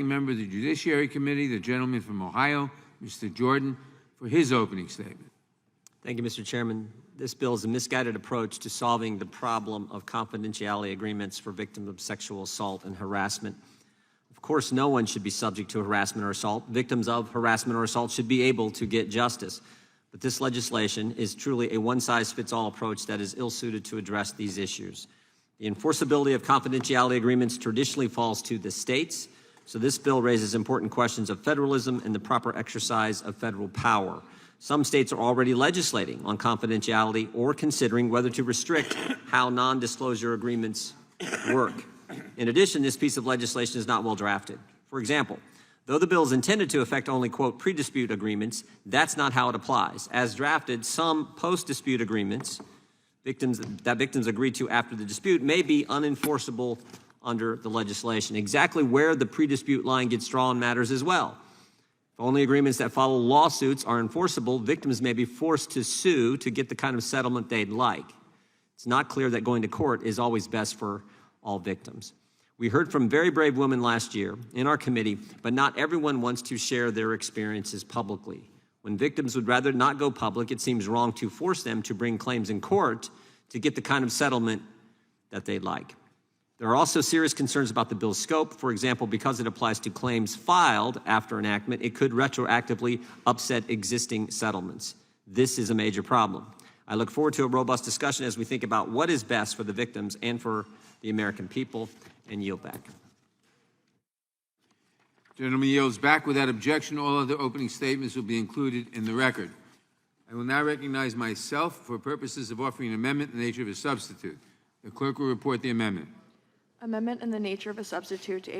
Member of the Judiciary Committee, the gentleman from Ohio, Mr. Joran, for his opening statement. Thank you, Mr. Chairman. This bill is a misguided approach to solving the problem of confidentiality agreements for victims of sexual assault and harassment. Of course, no one should be subject to harassment or assault. Victims of harassment or assault should be able to get justice. But this legislation is truly a one-size-fits-all approach that is ill-suited to address these issues. The enforceability of confidentiality agreements traditionally falls to the states, so this bill raises important questions of federalism and the proper exercise of federal power. Some states are already legislating on confidentiality or considering whether to restrict how non-disclosure agreements work. In addition, this piece of legislation is not well drafted. For example, though the bill is intended to affect only, quote, pre-dispute agreements, that's not how it applies. As drafted, some post-dispute agreements victims agree to after the dispute may be unenforceable under the legislation. Exactly where the pre-dispute line gets drawn matters as well. If only agreements that follow lawsuits are enforceable, victims may be forced to sue to get the kind of settlement they'd like. It's not clear that going to court is always best for all victims. We heard from very brave women last year in our committee, but not everyone wants to share their experiences publicly. When victims would rather not go public, it seems wrong to force them to bring claims in court to get the kind of settlement that they'd like. There are also serious concerns about the bill's scope. For example, because it applies to claims filed after enactment, it could retroactively upset existing settlements. This is a major problem. I look forward to a robust discussion as we think about what is best for the victims and for the American people, and yield back. Gentleman yields back without objection. All other opening statements will be included in the record. I will now recognize myself for purposes of offering an amendment in the nature of a substitute. The clerk will report the amendment. Amendment in the nature of a substitute to